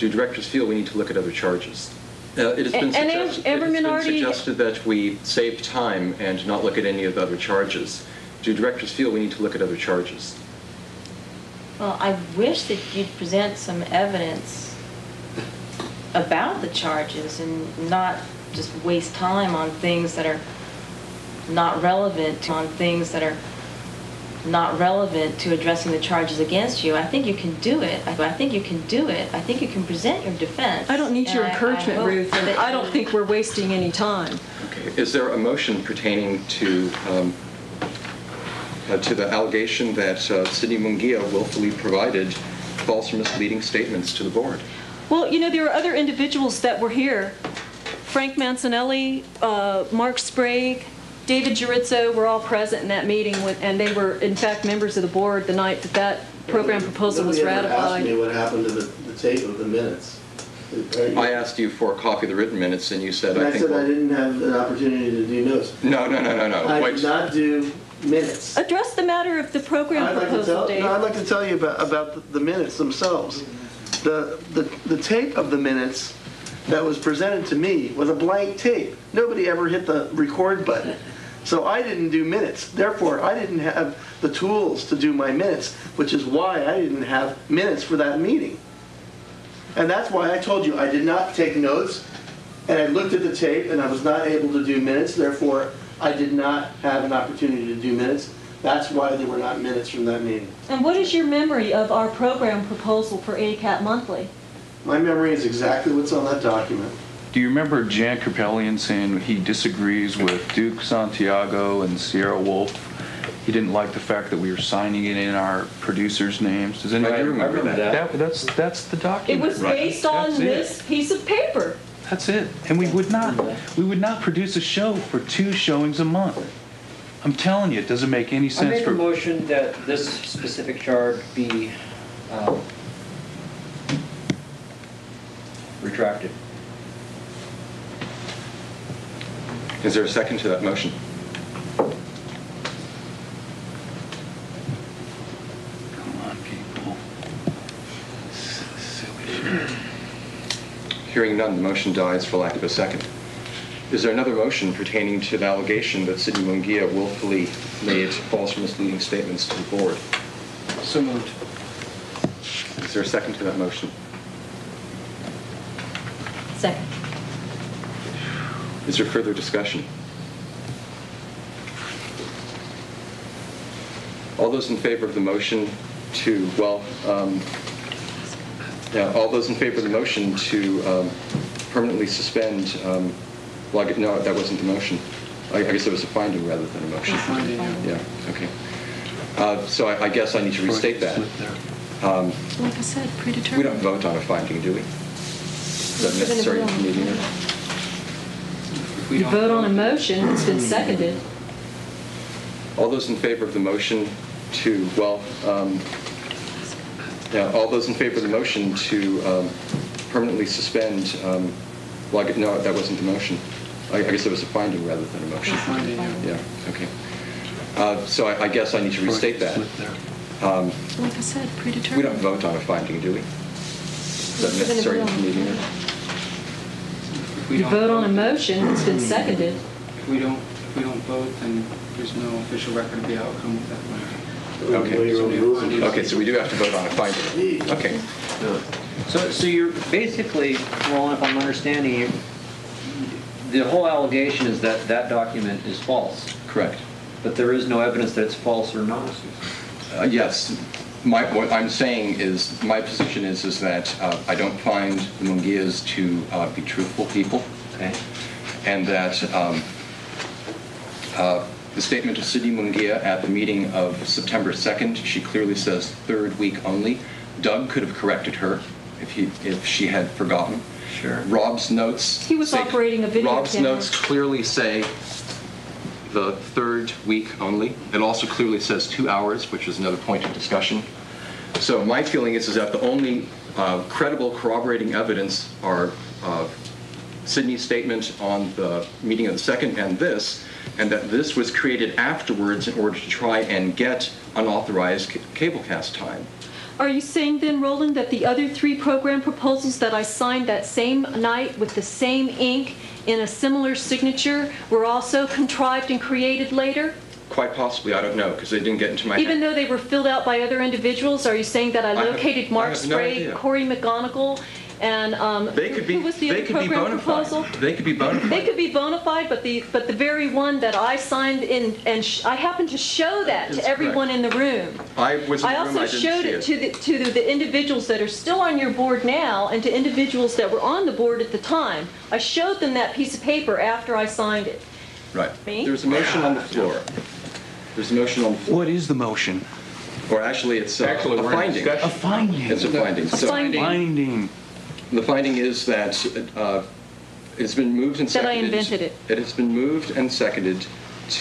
do directors feel we need to look at other charges? It has been suggested that we save time and not look at any of the other charges. Do directors feel we need to look at other charges? Well, I wish that you'd present some evidence about the charges and not just waste time on things that are not relevant to addressing the charges against you. I think you can do it. I think you can present your defense. I don't need your encouragement, Ruth. I don't think we're wasting any time. Okay. Is there a motion pertaining to the allegation that Sydney Munguia willfully provided false or misleading statements to the board? Well, you know, there are other individuals that were here. Frank Mancinelli, Mark Sprague, David Girizzo were all present in that meeting, and they were, in fact, members of the board the night that that program proposal was ratified. Nobody ever asked me what happened to the tape of the minutes. I asked you for a copy of the written minutes, and you said, I said I didn't have an opportunity to do notes. No. I did not do minutes. Address the matter of the program proposal, Dave. No, I'd like to tell you about the minutes themselves. The tape of the minutes that was presented to me was a blank tape. Nobody ever hit the record button. So I didn't do minutes. Therefore, I didn't have the tools to do my minutes, which is why I didn't have minutes for that meeting. And that's why I told you I did not take notes, and I looked at the tape, and I was not able to do minutes. Therefore, I did not have an opportunity to do minutes. That's why there were not minutes from that meeting. And what is your memory of our program proposal for ACAT Monthly? My memory is exactly what's on that document. Do you remember Jan Kerpelian saying he disagrees with Duke Santiago and Sierra Wolf? He didn't like the fact that we were signing it in our producers' names. Does anybody remember that? That's the document. It was based on this piece of paper. That's it. And we would not produce a show for 2 showings a month. I'm telling you, it doesn't make any sense. I make a motion that this specific charge be retracted. Is there a second to that motion? Come on, people. Silly shit. Hearing none, the motion dies for lack of a second. Is there another motion pertaining to the allegation that Sydney Munguia willfully made false or misleading statements to the board? So moved. Is there a second to that motion? Second. Is there further discussion? All those in favor of the motion to, all those in favor of the motion to permanently suspend, no, that wasn't the motion. I guess it was a finding rather than a motion. Yeah, okay. So I guess I need to restate that. Like I said, predetermined. We don't vote on a finding, do we? Is that necessary in the meeting? You vote on a motion, it's been seconded. All those in favor of the motion to, all those in favor of the motion to permanently suspend, no, that wasn't the motion. I guess it was a finding rather than a motion. Yeah, okay. So I guess I need to restate that. Like I said, predetermined. We don't vote on a finding, do we? Is that necessary in the meeting? You vote on a motion, it's been seconded. If we don't vote, then there's no official record of the outcome of that vote. Okay, so we do have to vote on a finding. Okay. So you're basically, Roland, if I'm understanding you, the whole allegation is that that document is false. Correct. But there is no evidence that it's false or not. Yes. What I'm saying is, my position is that I don't find the Munguias to be truthful people. Okay. And that the statement of Sydney Munguia at the meeting of September 2nd, she clearly says 3rd week only. Doug could have corrected her if she had forgotten. Sure. Rob's notes. He was operating a video Rob's camera. notes clearly say the 3rd week only. It also clearly says 2 hours, which is another point of discussion. So my feeling is that the only credible corroborating evidence are Sydney's statement on the meeting of the 2nd and that this was created afterwards in order to try and get unauthorized cablecast time. Are you saying then, Roland, that the other 3 program proposals that I signed that same night with the same ink in a similar signature were also contrived and created later? Quite possibly, I don't know, because they didn't get into my Even head. though they were filled out by other individuals, are you saying that I have- located I Mark have no Sprague, idea. Corey McGonigal, and They could be, who was the they other could be program bona proposal? fide. They could be bona fide. They could be bona fide, but the very one that I signed in, and I happened to show that to That's everyone in the room. I was in I the room, I also didn't showed see it to the individuals that are still on your board now and to individuals that were on the board at the time. I showed them that piece of paper after I signed it. Right. Me? There's a motion on the floor. There's a motion on the floor. What is the motion? Or actually, it's a Actually, we're in finding. discussion. A finding. It's a finding. So Finding. the finding is that it's been moved and That I seconded. invented it. It has been moved and seconded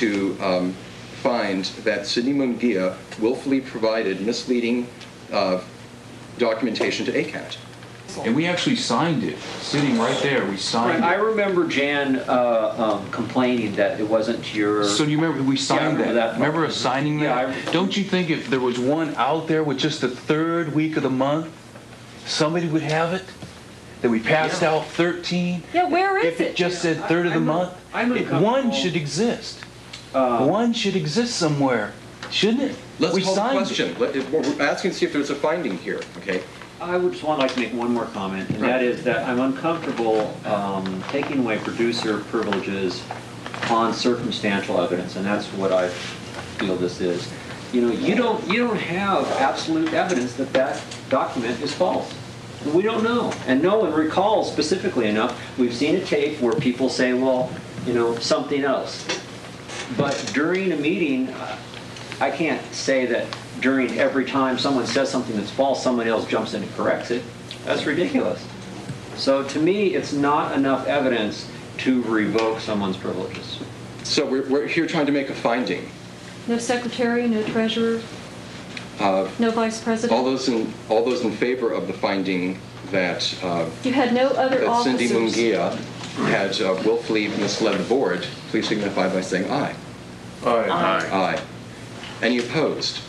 to find that Sydney Munguia willfully provided misleading documentation to ACAT. And we actually signed it, sitting right there, we signed I it. remember Jan complaining that it wasn't your... So do you remember, we signed remember that? that. Remember us signing Yeah, that? Don't you think if there was one out there with just the 3rd week of the month, somebody would have it? That we passed out 13? Yeah, where is If it it? just said 3rd of the month? I'm One should exist. One should exist somewhere, shouldn't it? Let's We hold the signed it. question. We're asking to see if there's a finding here, okay? I would just like to make one more comment, and that is that I'm uncomfortable taking away producer privileges on circumstantial evidence, and that's what I feel this is. You know, you don't have absolute evidence that that document is false. We don't know, and no one recalls specifically enough. We've seen a tape where people say, well, you know, something else. But during a meeting, I can't say that during every time someone says something that's false, someone else jumps in and corrects it. That's ridiculous. So to me, it's not enough evidence to revoke someone's privileges. So we're here trying to make a finding. No secretary, no treasurer, no vice president? All those in favor of the finding that You had no other that Cindy officers? Munguia had willfully misled the board, please signify by saying aye. Aye. Aye. Any opposed?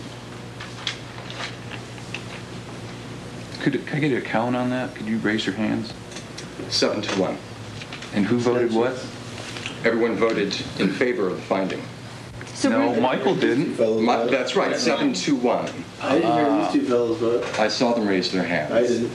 Can I get a count on that? Could you raise your hands? 7-1. And who voted what? Everyone voted in favor of the finding. So No, we're- Michael didn't. That's right, 7-1. I didn't hear these 2 fellows vote. I saw them raise their hands. I didn't.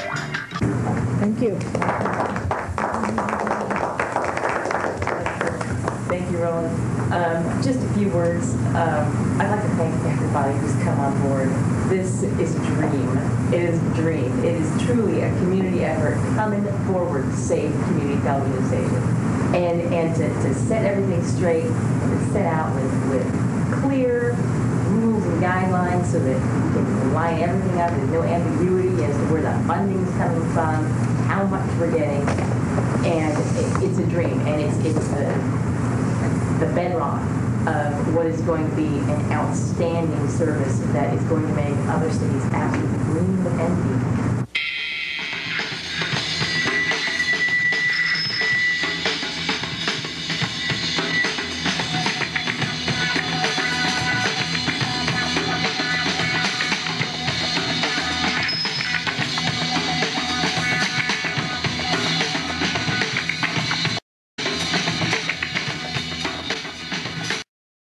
Thank you. Thank you, Roland. Just a few words. I'd like to thank everybody who's come on board. This is a dream. It is a dream. It is truly a community effort coming forward to save community television station. And to set everything straight, to set out with clear rules and guidelines so that we can line everything up. There's no ambiguity as to where the funding's coming from, how much we're getting. And it's a dream, and it's the bedrock of what is going to be an outstanding service that is going to make other cities absolutely green with envy.